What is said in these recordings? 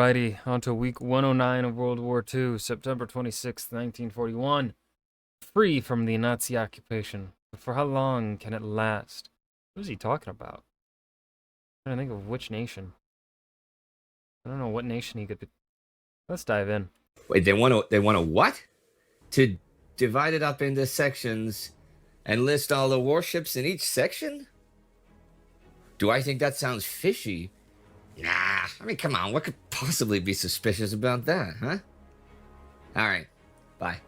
Alrighty, on to week 109 of World War II, September 26th, 1941. Free from the Nazi occupation. But for how long can it last? What is he talking about? I'm trying to think of which nation. I don't know what nation he could be. Let's dive in. Wait, they want to what? To divide it up into sections and list all the warships in each section? Do I think that sounds fishy? Nah, I mean, come on, what could possibly be suspicious about that, huh? All right, bye.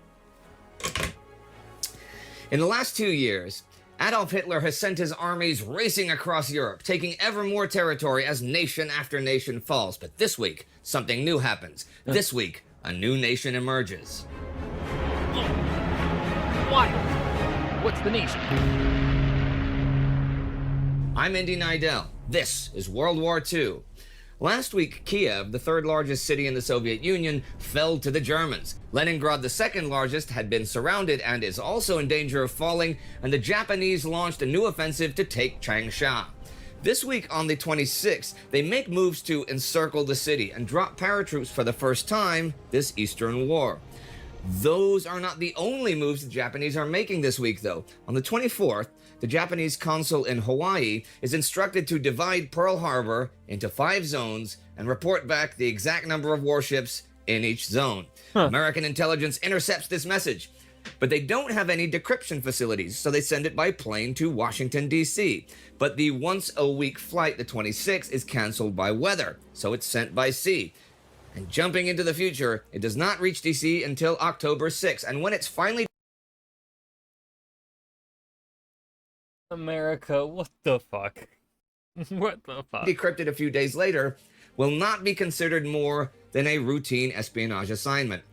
In the last 2 years, Adolf Hitler has sent his armies racing across Europe, taking ever more territory as nation after nation falls. But this week, something new happens. This week, a new nation emerges. What? What's the nation? I'm Indy Nidell. This is World War II. Last week, Kiev, the third largest city in the Soviet Union, fell to the Germans. Leningrad, the second largest, had been surrounded and is also in danger of falling, and the Japanese launched a new offensive to take Changsha. This week, on the 26th, they make moves to encircle the city and drop paratroops for the first time this Eastern War. Those are not the only moves the Japanese are making this week, though. On the 24th, the Japanese consul in Hawaii is instructed to divide Pearl Harbor into 5 zones and report back the exact number of warships in each zone. American intelligence intercepts this message, but they don't have any decryption facilities, so they send it by plane to Washington, D.C. But the once-a-week flight, the 26th, is canceled by weather, so it's sent by sea. And jumping into the future, it does not reach D.C. until October 6th, and when it's finally America, what the fuck? What the fuck? decrypted a few days later, will not be considered more than a routine espionage assignment.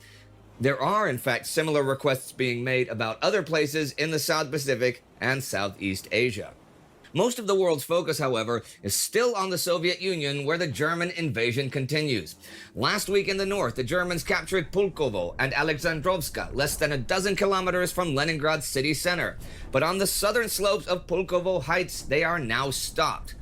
There are, in fact, similar requests being made about other places in the South Pacific and Southeast Asia. Most of the world's focus, however, is still on the Soviet Union, where the German invasion continues. Last week in the north, the Germans captured Pulkovo and Alexandrovska, less than a dozen kilometers from Leningrad's city center. But on the southern slopes of Pulkovo Heights, they are now stopped.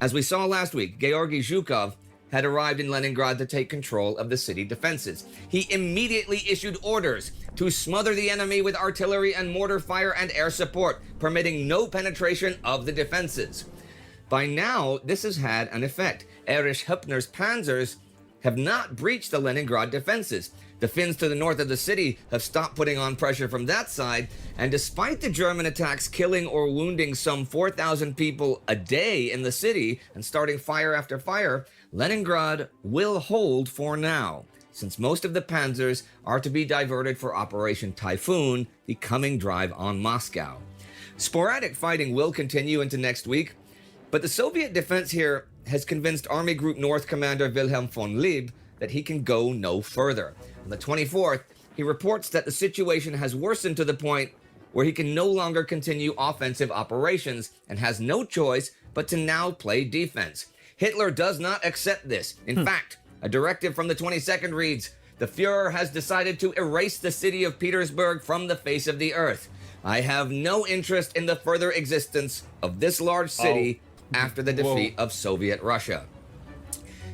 As we saw last week, Georgy Zhukov had arrived in Leningrad to take control of the city defenses. He immediately issued orders to smother the enemy with artillery and mortar fire and air support, permitting no penetration of the defenses. By now, this has had an effect. Erich Hübner's panzers have not breached the Leningrad defenses. The Finns to the north of the city have stopped putting on pressure from that side, and despite the German attacks killing or wounding some 4,000 people a day in the city and starting fire after fire, Leningrad will hold for now, since most of the panzers are to be diverted for Operation Typhoon, the coming drive on Moscow. Sporadic fighting will continue into next week, but the Soviet defense here has convinced Army Group North Commander Wilhelm von Lieb that he can go no further. On the 24th, he reports that the situation has worsened to the point where he can no longer continue offensive operations and has no choice but to now play defense. Hitler does not accept this. In fact, a directive from the 22nd reads, "The Fuhrer has decided to erase the city of Petersburg from the face of the earth. I have no interest in the further existence of this large city after the defeat of Soviet Russia."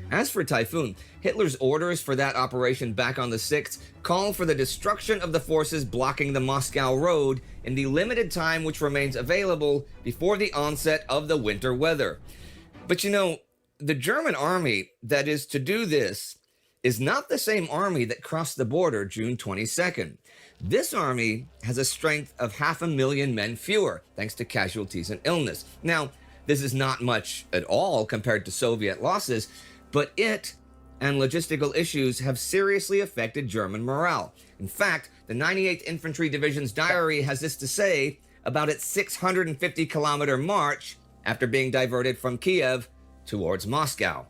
As for Typhoon, Hitler's orders for that operation back on the 6th call for the destruction of the forces blocking the Moscow road in the limited time which remains available before the onset of the winter weather. But you know, the German army that is to do this is not the same army that crossed the border June 22nd. This army has a strength of 500,000 men fewer, thanks to casualties and illness. Now, this is not much at all compared to Soviet losses, but it and logistical issues have seriously affected German morale. In fact, the 98th Infantry Division's diary has this to say about its 650-kilometer march after being diverted from Kiev towards Moscow.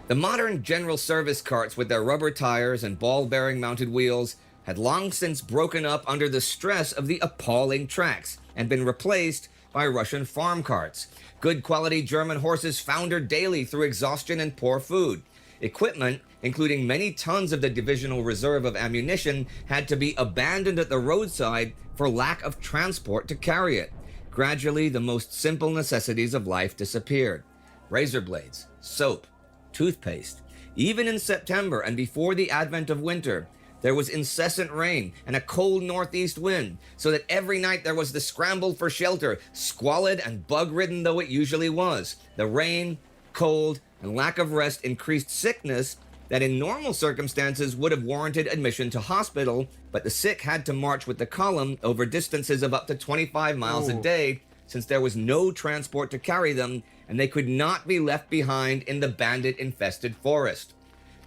The modern general service carts with their rubber tires and ball-bearing mounted wheels had long since broken up under the stress of the appalling tracks and been replaced by Russian farm carts. Good quality German horses foundered daily through exhaustion and poor food. Equipment, including many tons of the divisional reserve of ammunition, had to be abandoned at the roadside for lack of transport to carry it. Gradually, the most simple necessities of life disappeared. Razor blades, soap, toothpaste, Even in September and before the advent of winter, there was incessant rain and a cold northeast wind, so that every night there was the scramble for shelter, squalid and bug-ridden though it usually was. The rain, cold, and lack of rest increased sickness that in normal circumstances would have warranted admission to hospital, but the sick had to march with the column over distances of up to 25 miles a day, since there was no transport to carry them, and they could not be left behind in the bandit-infested forest.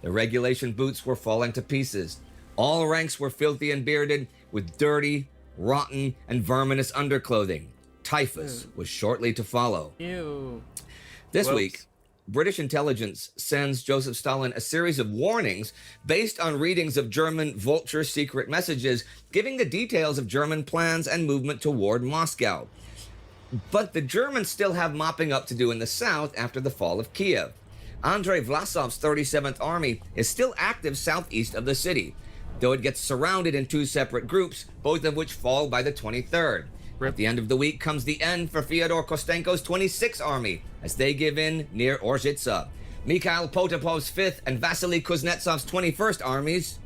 The regulation boots were falling to pieces. All ranks were filthy and bearded, with dirty, rotten, and verminous underclothing. Typhus was shortly to follow. Ew. This week, British intelligence sends Joseph Stalin a series of warnings based on readings of German Vulture secret messages giving the details of German plans and movement toward Moscow. But the Germans still have mopping up to do in the south after the fall of Kiev. Andrei Vlasov's 37th Army is still active southeast of the city, though it gets surrounded in two separate groups, both of which fall by the 23rd. At the end of the week comes the end for Fyodor Kostenko's 26th Army, as they give in near Orzhitsa. Mikhail Potapov's 5th and Vasily Kuznetsov's 21st armies,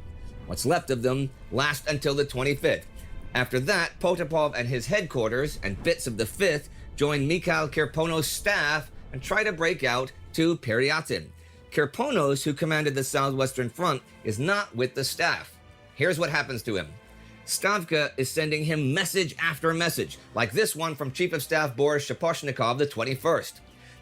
what's left of them, last until the 25th. After that, Potapov and his headquarters and bits of the 5th join Mikhail Kirpono's staff and try to break out to Pereyatin. Kirponos, who commanded the southwestern front, is not with the staff. Here's what happens to him. Stavka is sending him message after message, like this one from Chief of Staff Boris Shaposhnikov, the 21st.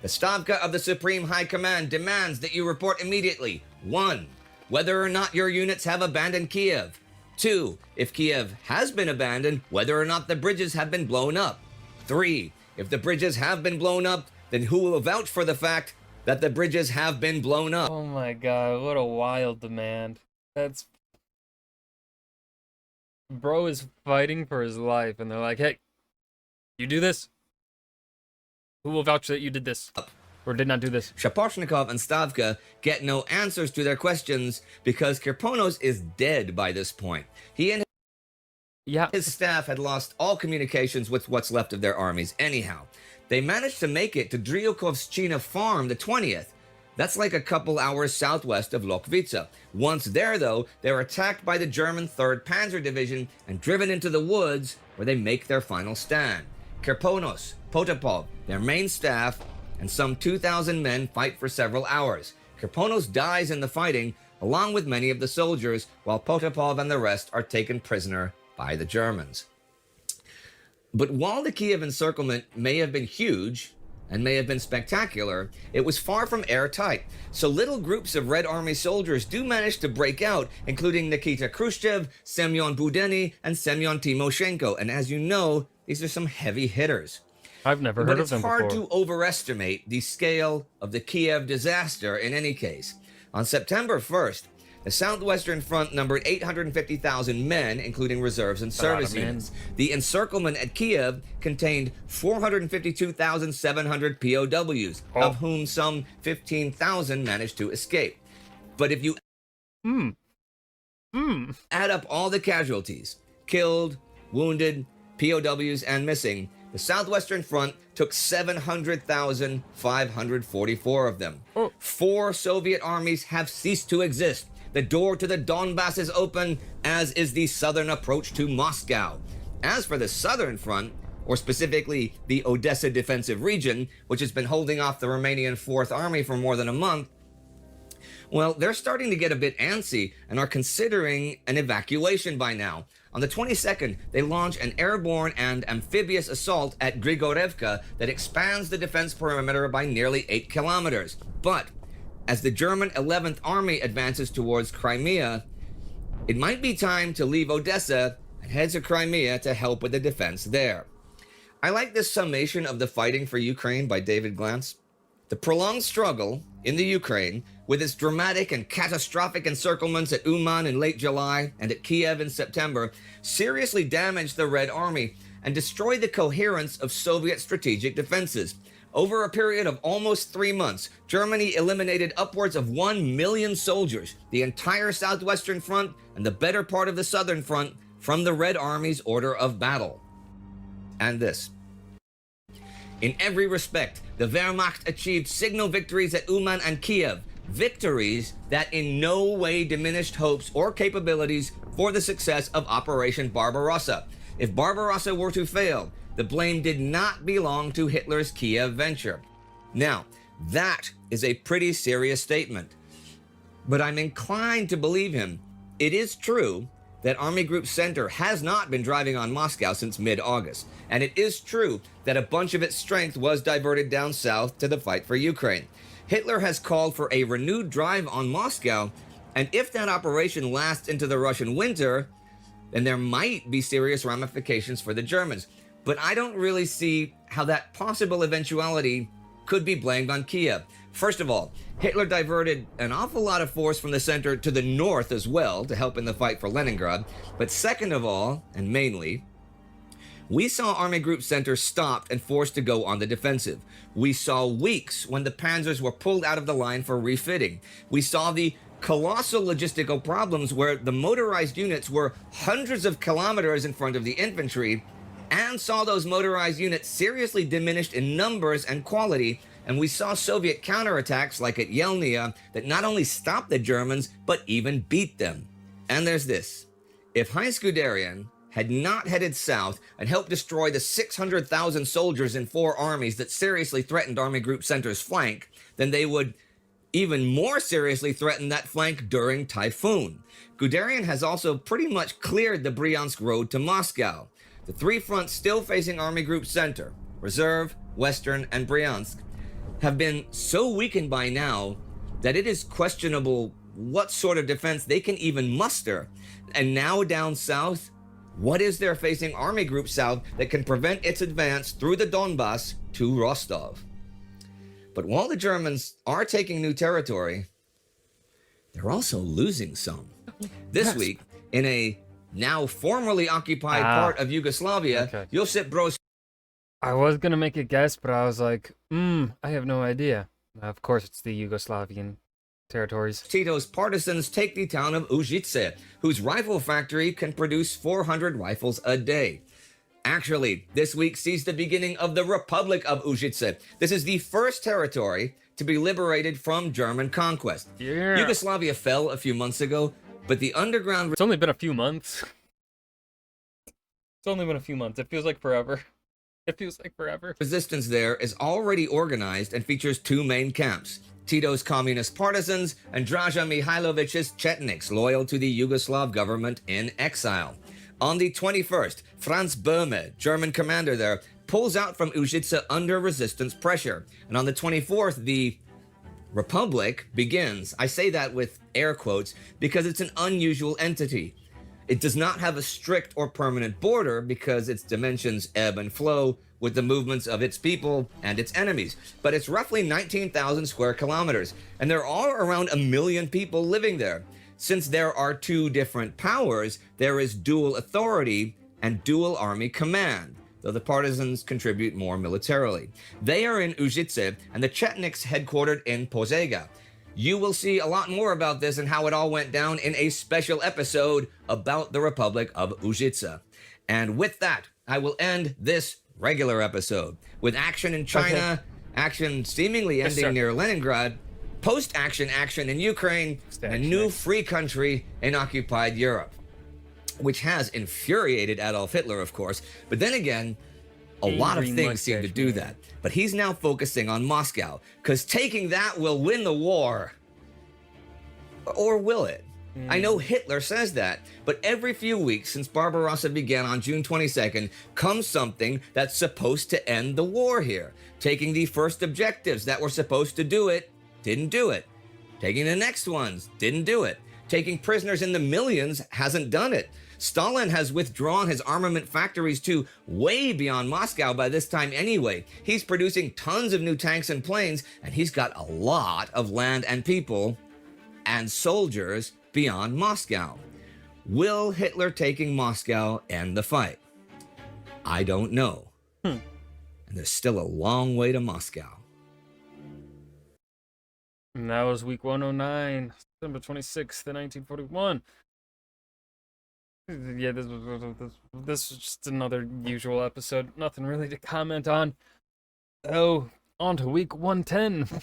The Stavka of the Supreme High Command demands that you report immediately. 1. Whether or not your units have abandoned Kiev. 2. If Kiev has been abandoned, whether or not the bridges have been blown up. 3. If the bridges have been blown up, then who will vouch for the fact that the bridges have been blown up? Oh my god, what a wild demand. That's... Bro is fighting for his life, and they're like, hey, you do this? Who will vouch that you did this? Or did not do this? Shaposhnikov and Stavka get no answers to their questions because Kirponos is dead by this point. He and his staff had lost all communications with what's left of their armies anyhow. They managed to make it to Dryukovschina farm the 20th. That's like a couple hours southwest of Lokvica. Once there, though, they're attacked by the German 3rd Panzer Division and driven into the woods where they make their final stand. Kirponos, Potapov, their main staff, and some 2,000 men fight for several hours. Kirponos dies in the fighting, along with many of the soldiers, while Potapov and the rest are taken prisoner by the Germans. But while the Kiev encirclement may have been huge, and may have been spectacular, it was far from airtight, so little groups of Red Army soldiers do manage to break out, including Nikita Khrushchev, Semyon Budeny, and Semyon Timoshenko, and as you know, these are some heavy hitters. I've never heard of them before. But it's hard to overestimate the scale of the Kiev disaster in any case. On September 1st, the Southwestern Front numbered 850,000 men, including reserves and service units. The encirclement at Kiev contained 452,700 POWs, of whom some 15,000 managed to escape. But if you add up all the casualties, killed, wounded, POWs, and missing, the Southwestern Front took 700,544 of them. 4 Soviet armies have ceased to exist. The door to the Donbass is open, as is the southern approach to Moscow. As for the Southern Front, or specifically the Odessa defensive region, which has been holding off the Romanian 4th Army for more than a month, well, they're starting to get a bit antsy and are considering an evacuation by now. On the 22nd, they launch an airborne and amphibious assault at Grigorevka that expands the defense perimeter by nearly 8 kilometers. But as the German 11th Army advances towards Crimea, it might be time to leave Odessa and head to Crimea to help with the defense there. I like this summation of the fighting for Ukraine by David Glantz. The prolonged struggle in the Ukraine, with its dramatic and catastrophic encirclements at Uman in late July and at Kiev in September, seriously damaged the Red Army and destroyed the coherence of Soviet strategic defenses. Over a period of almost 3 months, Germany eliminated upwards of 1 million soldiers, the entire Southwestern Front and the better part of the Southern Front, from the Red Army's order of battle. And this. In every respect, the Wehrmacht achieved signal victories at Uman and Kiev, victories that in no way diminished hopes or capabilities for the success of Operation Barbarossa. If Barbarossa were to fail, the blame did not belong to Hitler's Kiev venture. Now, that is a pretty serious statement, but I'm inclined to believe him. It is true that Army Group Center has not been driving on Moscow since mid-August, and it is true that a bunch of its strength was diverted down south to the fight for Ukraine. Hitler has called for a renewed drive on Moscow, and if that operation lasts into the Russian winter, then there might be serious ramifications for the Germans. But I don't really see how that possible eventuality could be blamed on Kiev. First of all, Hitler diverted an awful lot of force from the center to the north as well to help in the fight for Leningrad. But second of all, and mainly, we saw Army Group Center stopped and forced to go on the defensive. We saw weeks when the panzers were pulled out of the line for refitting. We saw the colossal logistical problems where the motorized units were hundreds of kilometers in front of the infantry, and saw those motorized units seriously diminished in numbers and quality. And we saw Soviet counterattacks like at Yelnya that not only stopped the Germans, but even beat them. And there's this. If Heinz Guderian had not headed south and helped destroy the 600,000 soldiers in 4 armies that seriously threatened Army Group Center's flank, then they would even more seriously threaten that flank during Typhoon. Guderian has also pretty much cleared the Bryansk road to Moscow. The 3 fronts still facing Army Group Center, Reserve, Western, and Bryansk, have been so weakened by now that it is questionable what sort of defense they can even muster. And now down south, what is there facing Army Group South that can prevent its advance through the Donbass to Rostov? But while the Germans are taking new territory, they're also losing some. This week, in a now formerly occupied part of Yugoslavia, Josip Broz... I was gonna make a guess, but I was like, I have no idea. Of course, it's the Yugoslavian territories. Tito's partisans take the town of Užice, whose rifle factory can produce 400 rifles a day. Actually, this week sees the beginning of the Republic of Užice. This is the first territory to be liberated from German conquest. Yeah. Yugoslavia fell a few months ago, but the underground... It's only been a few months. It's only been a few months. It feels like forever. It feels like forever. Resistance there is already organized and features 2 main camps. Tito's communist partisans and Draža Mihailović's Chetniks, loyal to the Yugoslav government in exile. On the 21st, Franz Böhme, German commander there, pulls out from Užice under resistance pressure. And on the 24th, the Republic begins. I say that with air quotes because it's an unusual entity. It does not have a strict or permanent border because its dimensions ebb and flow with the movements of its people and its enemies. But it's roughly 19,000 square kilometers, and there are around 1 million people living there. Since there are 2 different powers, there is dual authority and dual army command, though the partisans contribute more militarily. They are in Užice, and the Chetniks headquartered in Požega. You will see a lot more about this and how it all went down in a special episode about the Republic of Užice. And with that, I will end this regular episode with action in China, action seemingly ending near Leningrad, post-action action in Ukraine, and a new free country in occupied Europe, which has infuriated Adolf Hitler, of course. But then again, a lot of things seem to do that. But he's now focusing on Moscow, because taking that will win the war. Or will it? I know Hitler says that, but every few weeks since Barbarossa began on June 22nd comes something that's supposed to end the war here. Taking the first objectives that were supposed to do it, didn't do it. Taking the next ones, didn't do it. Taking prisoners in the millions, hasn't done it. Stalin has withdrawn his armament factories to way beyond Moscow by this time anyway. He's producing tons of new tanks and planes, and he's got a lot of land and people and soldiers beyond Moscow. Will Hitler taking Moscow end the fight? I don't know. And there's still a long way to Moscow. And that was week 109, December 26th, 1941. Yeah, this was just another usual episode. Nothing really to comment on. Oh, on to week 110.